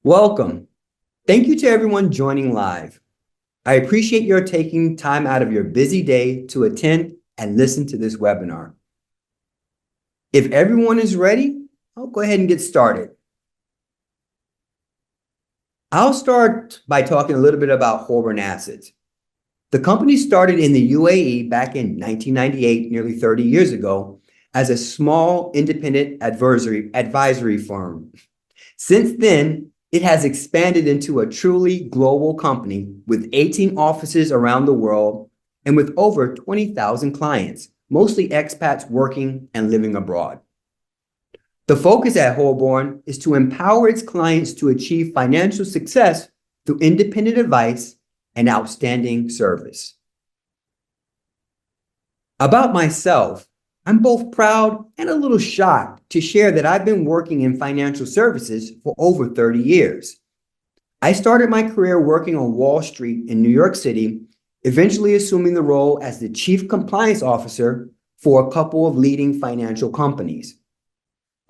Welcome. Thank you to everyone joining live. I appreciate your taking time out of your busy day to attend and listen to this webinar. If everyone is ready, I'll go ahead and get started. I'll start by talking a little bit about Holborn Assets. The company started in the UAE back in 1998, nearly 30 years ago, as a small independent advisory firm. Since then, it has expanded into a truly global company with 18 offices around the world and with over 20,000 clients, mostly expats working and living abroad. The focus at Holborn is to empower its clients to achieve financial success through independent advice and outstanding service. About myself, I'm both proud and a little shocked to share that I've been working in financial services for over 30 years. I started my career working on Wall Street in New York City, eventually assuming the role as the Chief Compliance Officer for a couple of leading financial companies.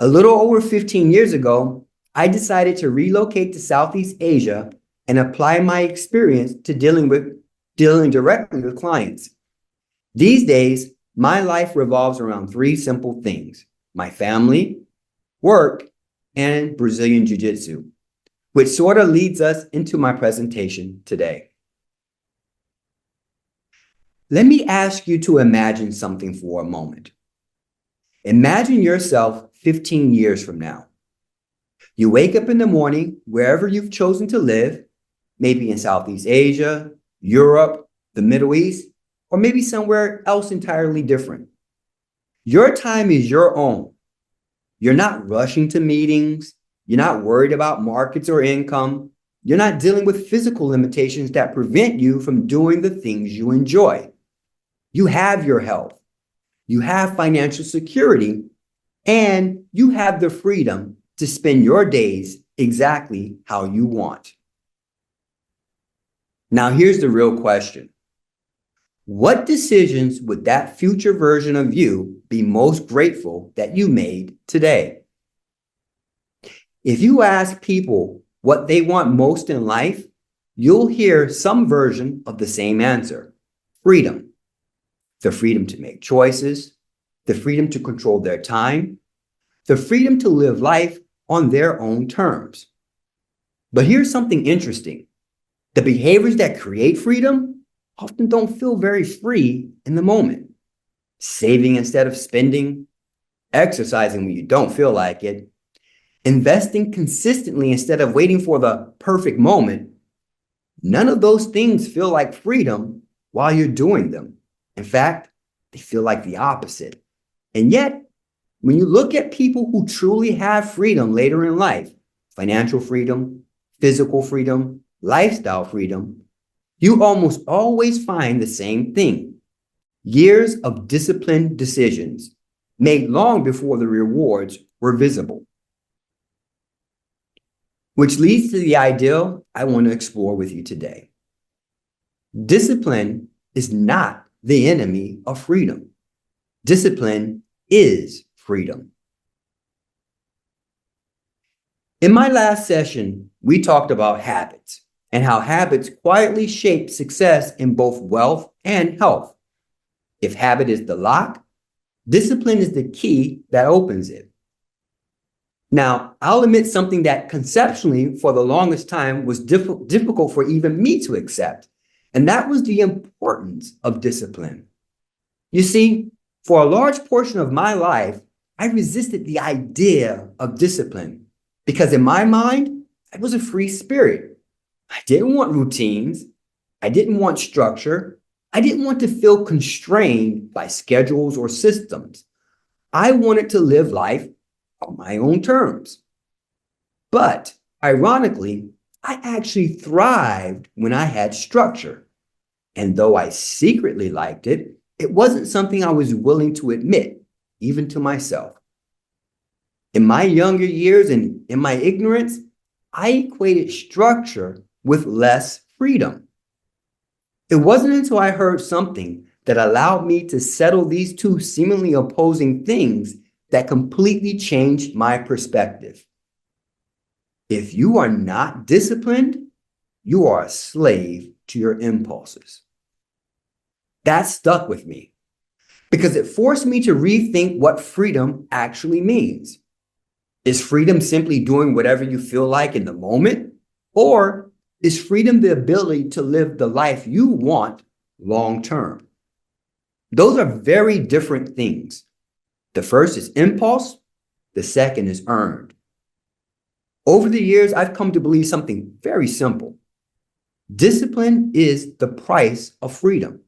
A little over 15 years ago, I decided to relocate to Southeast Asia and apply my experience to dealing directly with clients. These days, my life revolves around three simple things: my family, work, and Brazilian Jiu-Jitsu, which sort of leads us into my presentation today. Let me ask you to imagine something for a moment. Imagine yourself 15 years from now. You wake up in the morning wherever you've chosen to live, maybe in Southeast Asia, Europe, the Middle East, or maybe somewhere else entirely different. Your time is your own. You're not rushing to meetings. You're not worried about markets or income. You're not dealing with physical limitations that prevent you from doing the things you enjoy. You have your health. You have financial security, and you have the freedom to spend your days exactly how you want. Now, here's the real question. What decisions would that future version of you be most grateful that you made today? If you ask people what they want most in life, you'll hear some version of the same answer: freedom. The freedom to make choices, the freedom to control their time, the freedom to live life on their own terms. But here's something interesting. The behaviors that create freedom often don't feel very free in the moment. Saving instead of spending, exercising when you don't feel like it, investing consistently instead of waiting for the perfect moment. None of those things feel like freedom while you're doing them. In fact, they feel like the opposite. And yet, when you look at people who truly have freedom later in life, financial freedom, physical freedom, lifestyle freedom, you almost always find the same thing: years of disciplined decisions made long before the rewards were visible. Which leads to the idea I want to explore with you today. Discipline is not the enemy of freedom. Discipline is freedom. In my last session, we talked about habits and how habits quietly shape success in both wealth and health. If habit is the lock, discipline is the key that opens it. Now, I'll admit something that conceptually for the longest time was difficult for even me to accept, and that was the importance of discipline. You see, for a large portion of my life, I resisted the idea of discipline because in my mind, I was a free spirit. I didn't want routines. I didn't want structure. I didn't want to feel constrained by schedules or systems. I wanted to live life on my own terms. But ironically, I actually thrived when I had structure. And though I secretly liked it, it wasn't something I was willing to admit, even to myself. In my younger years and in my ignorance, I equated structure with less freedom. It wasn't until I heard something that allowed me to settle these two seemingly opposing things that completely changed my perspective. If you are not disciplined, you are a slave to your impulses. That stuck with me because it forced me to rethink what freedom actually means. Is freedom simply doing whatever you feel like in the moment? Or is freedom the ability to live the life you want long term? Those are very different things. The first is impulse, the second is earned. Over the years, I've come to believe something very simple. Discipline is the price of freedom.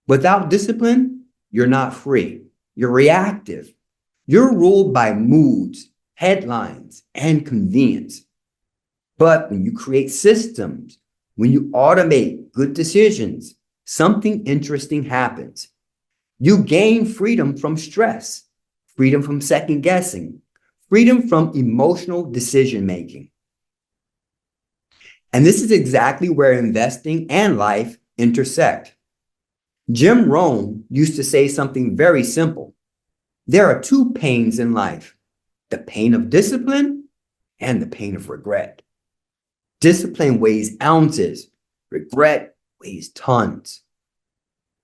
Without discipline, you're not free. You're reactive. You're ruled by moods, headlines, and convenience. But when you create systems, when you automate good decisions, something interesting happens. You gain freedom from stress, freedom from second guessing, freedom from emotional decision making. And this is exactly where investing and life intersect. Jim Rohn used to say something very simple. There are two pains in life, the pain of discipline and the pain of regret. Discipline weighs ounces, regret weighs tons.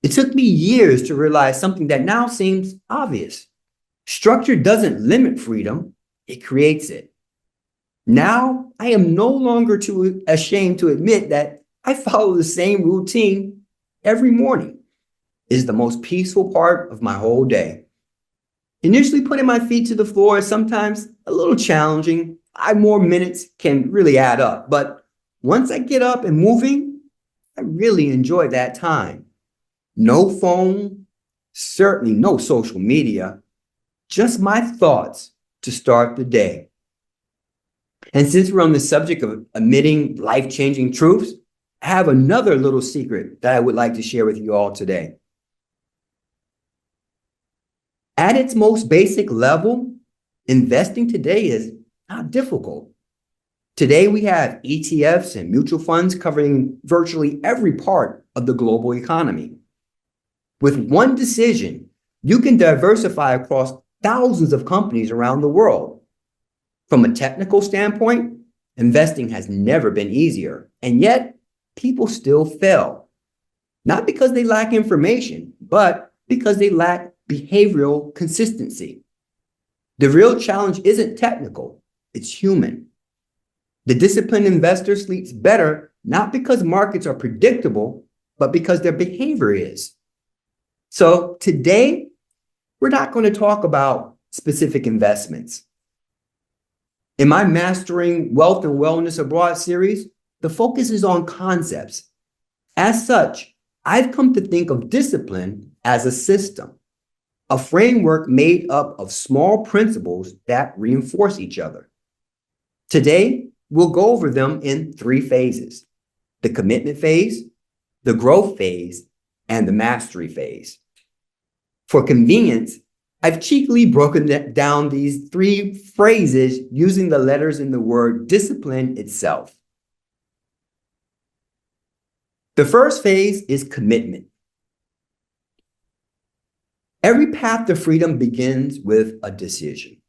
It took me years to realize something that now seems obvious. Structure doesn't limit freedom, it creates it. Now, I am no longer too ashamed to admit that I follow the same routine every morning. It is the most peaceful part of my whole day. Initially, putting my feet to the floor is sometimes a little challenging. 5 more minutes can really add up. But once I get up and moving, I really enjoy that time. No phone, certainly no social media, just my thoughts to start the day. And since we're on the subject of admitting life-changing truths, I have another little secret that I would like to share with you all today. At its most basic level, investing today is not difficult. Today, we have ETFs and mutual funds covering virtually every part of the global economy. With one decision, you can diversify across thousands of companies around the world. From a technical standpoint, investing has never been easier, and yet people still fail. Not because they lack information, but because they lack behavioral consistency. The real challenge isn't technical, it's human. The disciplined investor sleeps better not because markets are predictable, but because their behavior is. So today, we're not going to talk about specific investments. In my Mastering Wealth and Wellness Abroad series, the focus is on concepts. As such, I've come to think of discipline as a system, a framework made up of small principles that reinforce each other. Today, we'll go over them in 3 phases: the commitment phase, the growth phase, and the mastery phase. For convenience, I've cheekily broken down these 3 phrases using the letters in the word discipline itself. The first phase is commitment. Every path to freedom begins with a decision.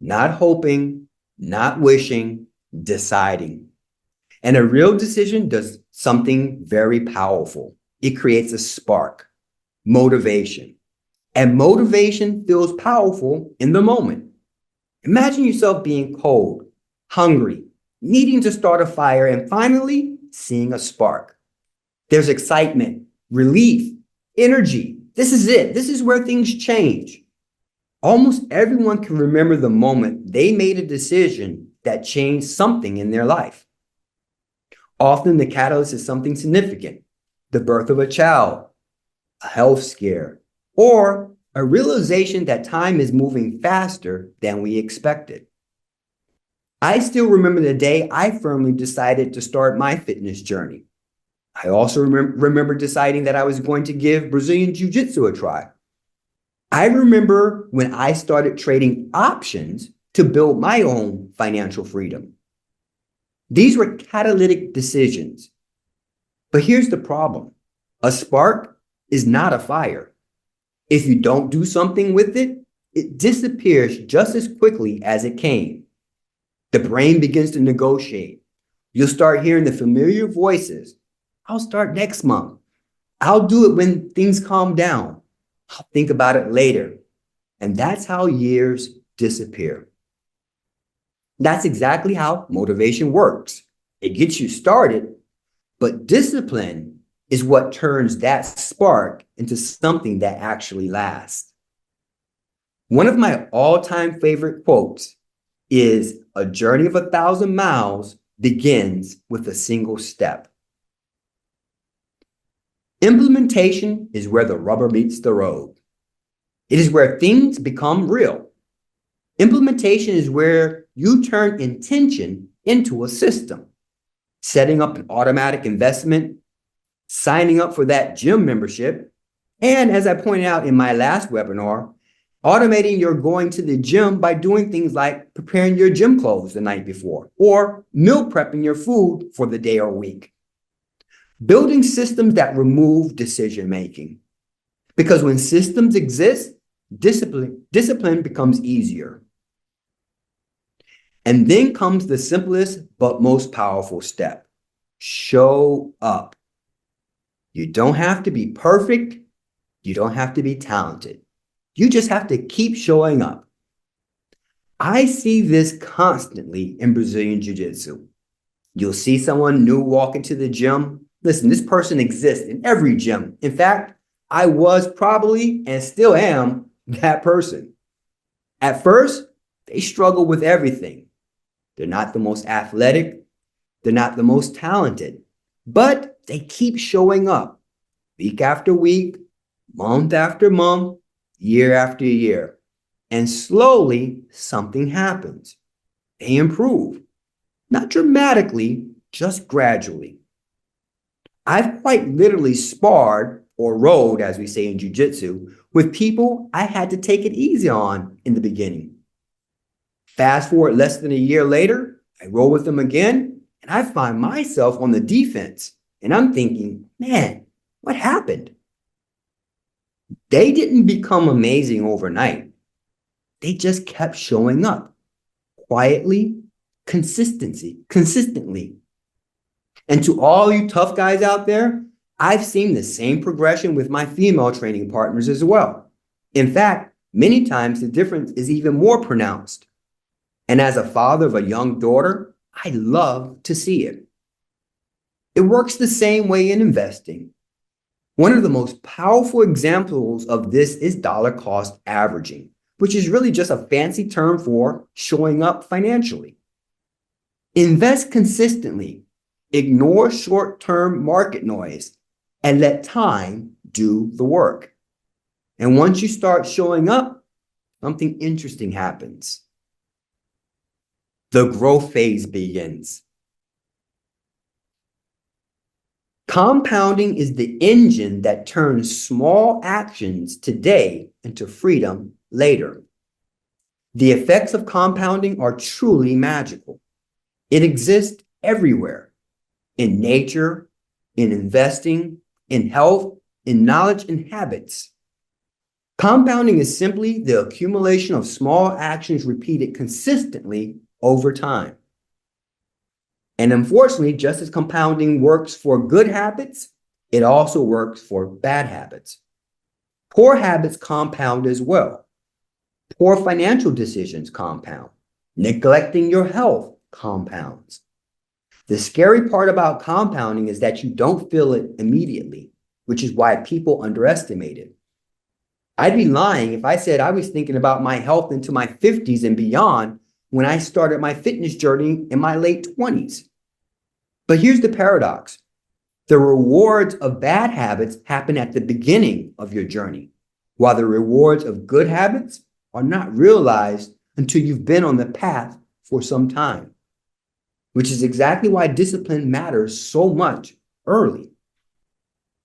Not hoping, not wishing, deciding. And a real decision does something very powerful. It creates a spark, motivation. And motivation feels powerful in the moment. Imagine yourself being cold, hungry, needing to start a fire, and finally seeing a spark. There's excitement, relief, energy. This is it. This is where things change. Almost everyone can remember the moment they made a decision that changed something in their life. Often the catalyst is something significant: the birth of a child, a health scare, or a realization that time is moving faster than we expected. I still remember the day I firmly decided to start my fitness journey. I also remember deciding that I was going to give Brazilian Jiu-Jitsu a try. I remember when I started trading options to build my own financial freedom. These were catalytic decisions. But here's the problem: a spark is not a fire. If you don't do something with it, it disappears just as quickly as it came. The brain begins to negotiate. You'll start hearing the familiar voices. I'll start next month. I'll do it when things calm down. I'll think about it later. And that's how years disappear. That's exactly how motivation works. It gets you started, but discipline is what turns that spark into something that actually lasts. One of my all-time favorite quotes is, "A journey of 1,000 miles begins with a single step." Implementation is where the rubber meets the road. It is where things become real. Implementation is where you turn intention into a system, setting up an automatic investment, signing up for that gym membership, and as I pointed out in my last webinar, automating your going to the gym by doing things like preparing your gym clothes the night before or meal prepping your food for the day or week. Building systems that remove decision making. Because when systems exist, discipline becomes easier. And then comes the simplest but most powerful step. Show up. You don't have to be perfect. You don't have to be talented. You just have to keep showing up. I see this constantly in Brazilian Jiu-Jitsu. You'll see someone new walk into the gym. Listen, this person exists in every gym. In fact, I was probably and still am that person. At first, they struggle with everything. They're not the most athletic. They're not the most talented, but they keep showing up week after week, month after month, year after year. And slowly, something happens. They improve. Not dramatically, just gradually. I've quite literally sparred or rode, as we say in jiu-jitsu, with people I had to take it easy on in the beginning. Fast forward less than a year later, I roll with them again, and I find myself on the defense. And I'm thinking, man, what happened? They didn't become amazing overnight. They just kept showing up quietly, consistently. And to all you tough guys out there, I've seen the same progression with my female training partners as well. In fact, many times the difference is even more pronounced. And as a father of a young daughter, I love to see it. It works the same way in investing. One of the most powerful examples of this is dollar cost averaging, which is really just a fancy term for showing up financially. Invest consistently, ignore short-term market noise, and let time do the work. And once you start showing up, something interesting happens. The growth phase begins. Compounding is the engine that turns small actions today into freedom later. The effects of compounding are truly magical. It exists everywhere, in nature, in investing, in health, in knowledge and habits. Compounding is simply the accumulation of small actions repeated consistently over time. And unfortunately, just as compounding works for good habits, it also works for bad habits. Poor habits compound as well. Poor financial decisions compound. Neglecting your health compounds. The scary part about compounding is that you don't feel it immediately, which is why people underestimate it. I'd be lying if I said I was thinking about my health into my 50s and beyond when I started my fitness journey in my late 20s. But here's the paradox. The rewards of bad habits happen at the beginning of your journey, while the rewards of good habits are not realized until you've been on the path for some time, which is exactly why discipline matters so much early.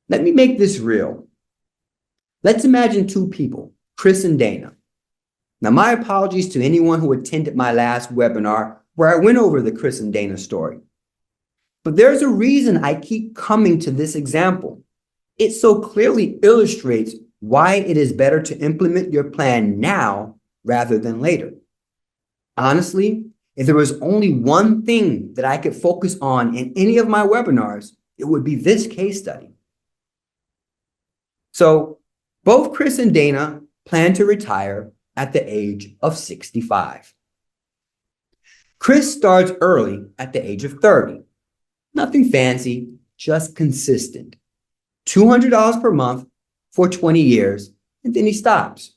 Let me make this real. Let's imagine two people, Chris and Dana. Now, my apologies to anyone who attended my last webinar where I went over the Chris and Dana story. But there's a reason I keep coming to this example. It so clearly illustrates why it is better to implement your plan now rather than later. Honestly, If there was only one thing that I could focus on in any of my webinars, it would be this case study. So both Chris and Dana plan to retire at the age of 65. Chris starts early at the age of 30. Nothing fancy, just consistent. $200 per month for 20 years, and then he stops.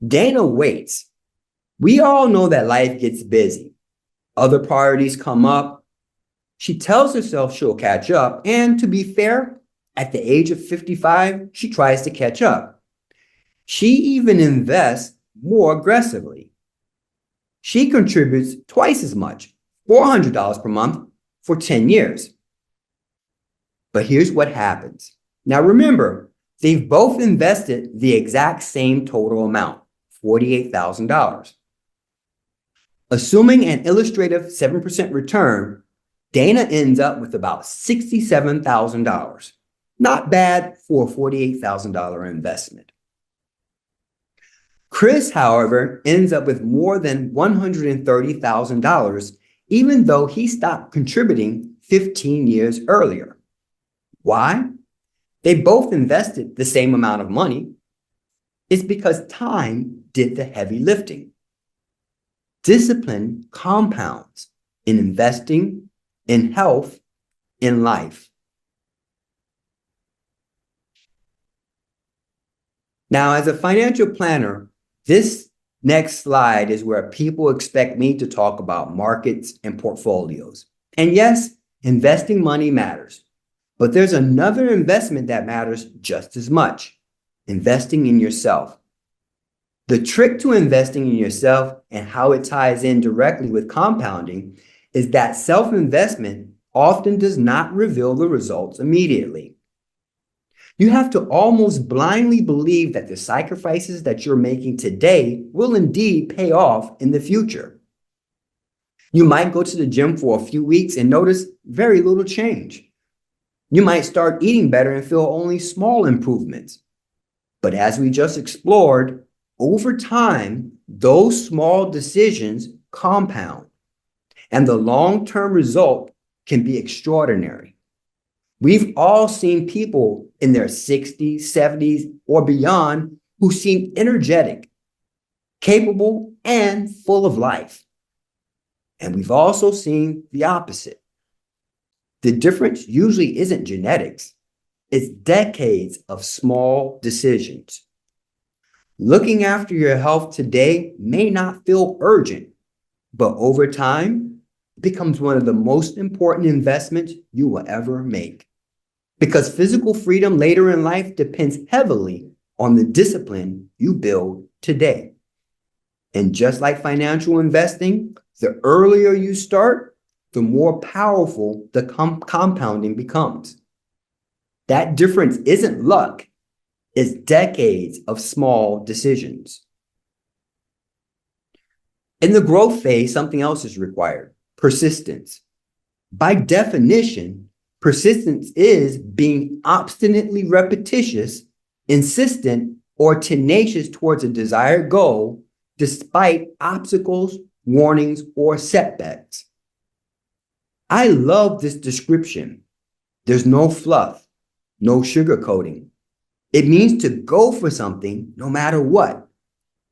Dana waits. We all know that life gets busy. Other priorities come up. She tells herself she'll catch up, and to be fair, at the age of 55, she tries to catch up. She even invests more aggressively. She contributes twice as much, $400 per month for 10 years. But here's what happens. Now remember, they've both invested the exact same total amount, $48,000. Assuming an illustrative 7% return, Dana ends up with about $67,000. Not bad for a $48,000 investment. Chris, however, ends up with more than $130,000, even though he stopped contributing 15 years earlier. Why? They both invested the same amount of money. It's because time did the heavy lifting. Discipline compounds in investing, in health, in life. Now, as a financial planner, this next slide is where people expect me to talk about markets and portfolios. And yes, investing money matters, but there's another investment that matters just as much: investing in yourself. The trick to investing in yourself and how it ties in directly with compounding is that self-investment often does not reveal the results immediately. You have to almost blindly believe that the sacrifices that you're making today will indeed pay off in the future. You might go to the gym for a few weeks and notice very little change. You might start eating better and feel only small improvements. But as we just explored, over time, those small decisions compound, and the long-term result can be extraordinary. We've all seen people in their 60s, 70s, or beyond who seem energetic, capable, and full of life. And we've also seen the opposite. The difference usually isn't genetics. It's decades of small decisions. Looking after your health today may not feel urgent, but over time, it becomes one of the most important investments you will ever make. Because physical freedom later in life depends heavily on the discipline you build today. And just like financial investing, the earlier you start, the more powerful the compounding becomes. That difference isn't luck, it's decades of small decisions. In the growth phase, something else is required: persistence. By definition, persistence is being obstinately repetitious, insistent, or tenacious towards a desired goal despite obstacles, warnings, or setbacks. I love this description. There's no fluff, no sugarcoating. It means to go for something no matter what.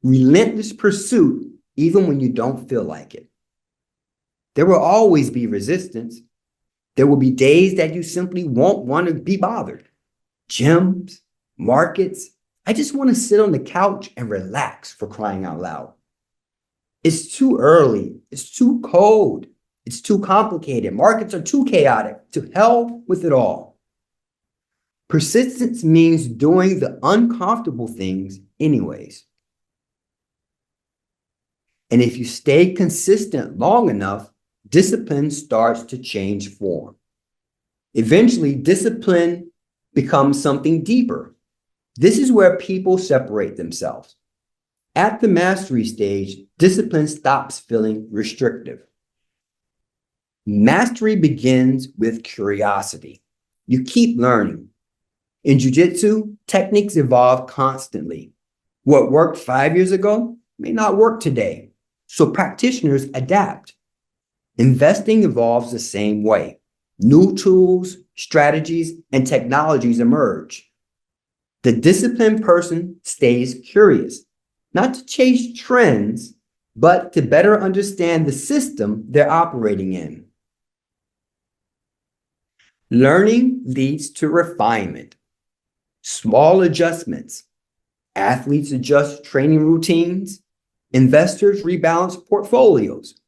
Relentless pursuit even when you don't feel like it. There will always be resistance. There will be days that you simply won't want to be bothered. Gyms, markets. I just want to sit on the couch and relax, for crying out loud. It's too early. It's too cold. It's too complicated. Markets are too chaotic. To hell with it all. Persistence means doing the uncomfortable things anyways. And if you stay consistent long enough, discipline starts to change form. Eventually, discipline becomes something deeper. This is where people separate themselves. At the mastery stage, discipline stops feeling restrictive. Mastery begins with curiosity. You keep learning. In jiu-jitsu, techniques evolve constantly. What worked 5 years ago may not work today, so practitioners adapt. Investing evolves the same way. New tools, strategies, and technologies emerge. The disciplined person stays curious, not to chase trends, but to better understand the system they're operating in. Learning leads to refinement. Small adjustments. Athletes adjust training routines. Investors rebalance portfolios.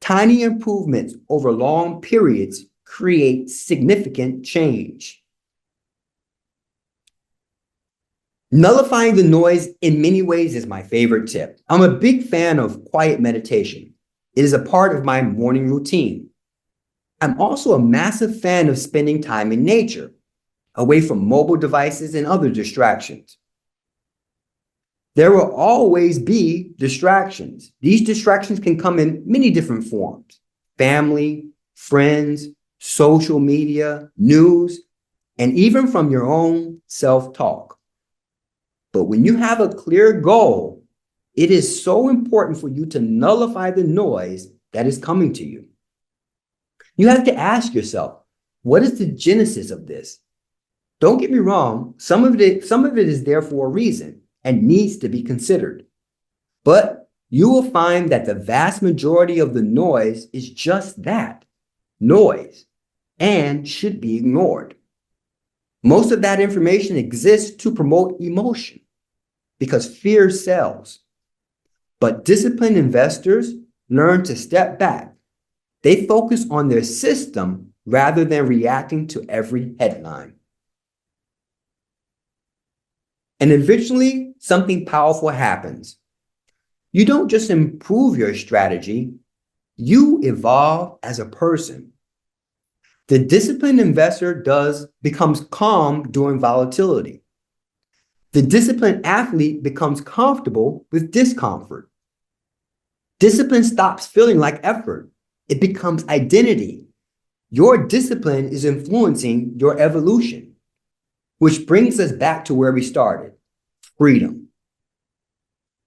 Tiny improvements over long periods create significant change. Nullifying the noise in many ways is my favorite tip. I'm a big fan of quiet meditation. It is a part of my morning routine. I'm also a massive fan of spending time in nature, away from mobile devices and other distractions. There will always be distractions. These distractions can come in many different forms: family, friends, social media, news, and even from your own self-talk. But when you have a clear goal, it is so important for you to nullify the noise that is coming to you. You have to ask yourself, what is the genesis of this? Don't get me wrong, some of it is there for a reason and needs to be considered. But you will find that the vast majority of the noise is just that, noise, and should be ignored. Most of that information exists to promote emotion because fear sells. But disciplined investors learn to step back. They focus on their system rather than reacting to every headline. And eventually, something powerful happens. You don't just improve your strategy, you evolve as a person. The disciplined investor becomes calm during volatility. The disciplined athlete becomes comfortable with discomfort. Discipline stops feeling like effort. It becomes identity. Your discipline is influencing your evolution, which brings us back to where we started, freedom.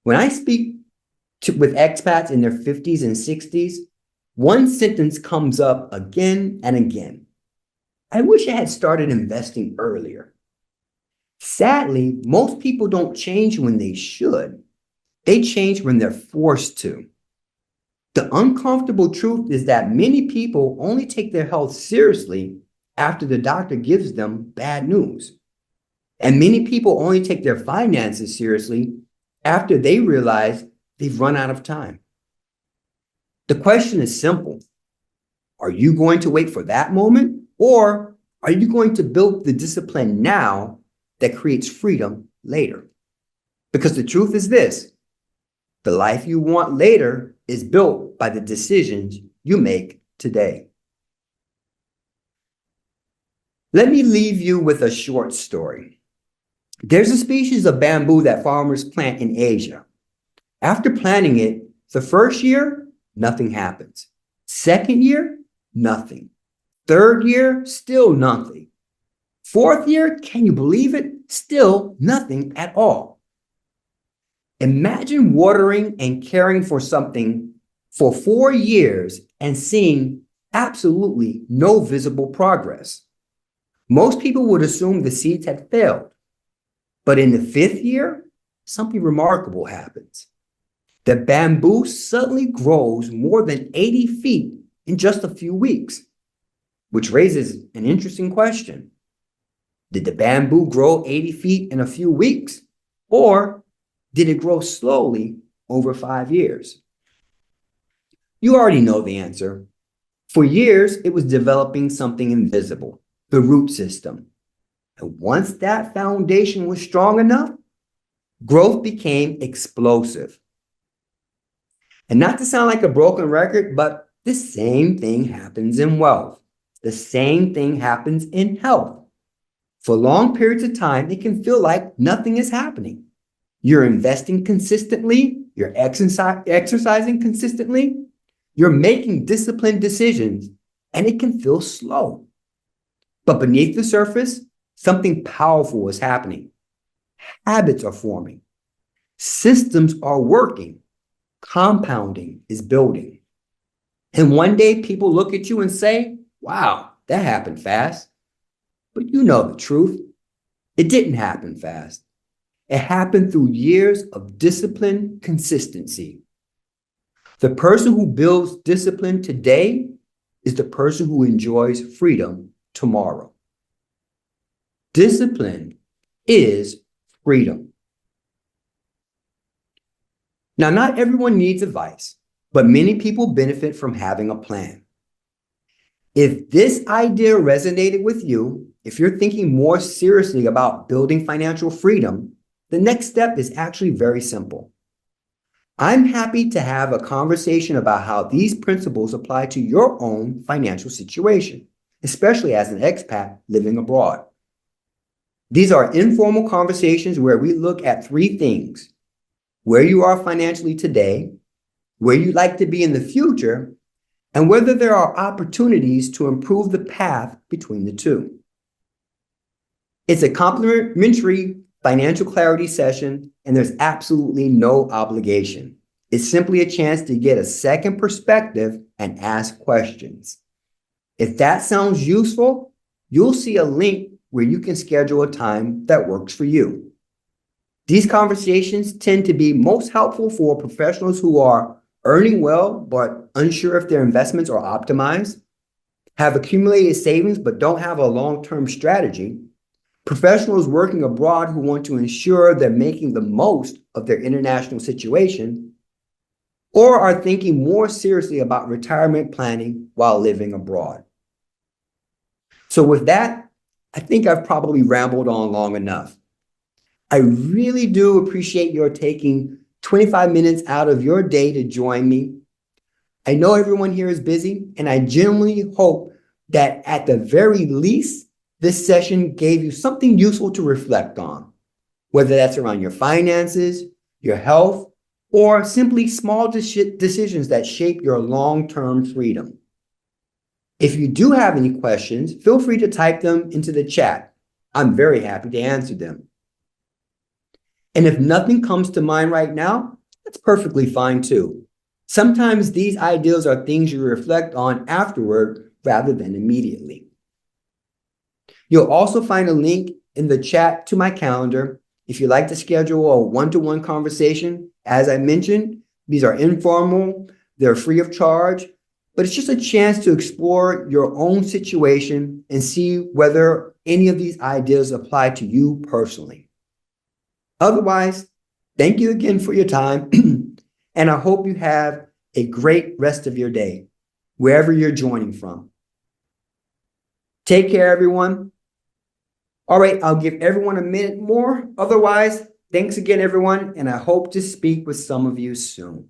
When I speak with expats in their 50s and 60s, one sentence comes up again and again. I wish I had started investing earlier. Sadly, most people don't change when they should. They change when they're forced to. The uncomfortable truth is that many people only take their health seriously after the doctor gives them bad news. And many people only take their finances seriously after they realize they've run out of time. The question is simple. Are you going to wait for that moment, or are you going to build the discipline now that creates freedom later? Because the truth is this: the life you want later is built by the decisions you make today. Let me leave you with a short story. There's a species of bamboo that farmers plant in Asia. After planting it, the first year, nothing happens. Second year, nothing. Third year, still nothing. Fourth year, can you believe it? Still nothing at all. Imagine watering and caring for something for 4 years and seeing absolutely no visible progress. Most people would assume the seeds had failed. But in the 5th year, something remarkable happens. The bamboo suddenly grows more than 80 feet in just a few weeks, which raises an interesting question. Did the bamboo grow 80 feet in a few weeks, or did it grow slowly over 5 years? You already know the answer. For years, it was developing something invisible, the root system. And once that foundation was strong enough, growth became explosive. And not to sound like a broken record, but the same thing happens in wealth. The same thing happens in health. For long periods of time, it can feel like nothing is happening. You're investing consistently, you're exercising consistently, you're making disciplined decisions, and it can feel slow. But beneath the surface, something powerful is happening. Habits are forming. Systems are working. Compounding is building. And one day people look at you and say, wow, that happened fast. But you know the truth. It didn't happen fast. It happened through years of discipline, consistency. The person who builds discipline today is the person who enjoys freedom tomorrow. Discipline is freedom. Now, not everyone needs advice, but many people benefit from having a plan. If this idea resonated with you, if you're thinking more seriously about building financial freedom, the next step is actually very simple. I'm happy to have a conversation about how these principles apply to your own financial situation, especially as an expat living abroad. These are informal conversations where we look at three things: where you are financially today, where you'd like to be in the future, and whether there are opportunities to improve the path between the two. It's a complimentary financial clarity session, and there's absolutely no obligation. It's simply a chance to get a second perspective and ask questions. If that sounds useful, you'll see a link where you can schedule a time that works for you. These conversations tend to be most helpful for professionals who are earning well but unsure if their investments are optimized, have accumulated savings but don't have a long-term strategy, professionals working abroad who want to ensure they're making the most of their international situation, or are thinking more seriously about retirement planning while living abroad. So with that, I think I've probably rambled on long enough. I really do appreciate your taking 25 minutes out of your day to join me. I know everyone here is busy, and I genuinely hope that at the very least, this session gave you something useful to reflect on, whether that's around your finances, your health, or simply small decisions that shape your long-term freedom. If you do have any questions, feel free to type them into the chat. I'm very happy to answer them. And if nothing comes to mind right now, that's perfectly fine too. Sometimes these ideas are things you reflect on afterward rather than immediately. You'll also find a link in the chat to my calendar if you'd like to schedule a one-to-one conversation. As I mentioned, these are informal, they're free of charge, but it's just a chance to explore your own situation and see whether any of these ideas apply to you personally. Otherwise, thank you again for your time, and I hope you have a great rest of your day, wherever you're joining from. Take care, everyone. All right, I'll give everyone a minute more. Otherwise, thanks again, everyone, and I hope to speak with some of you soon.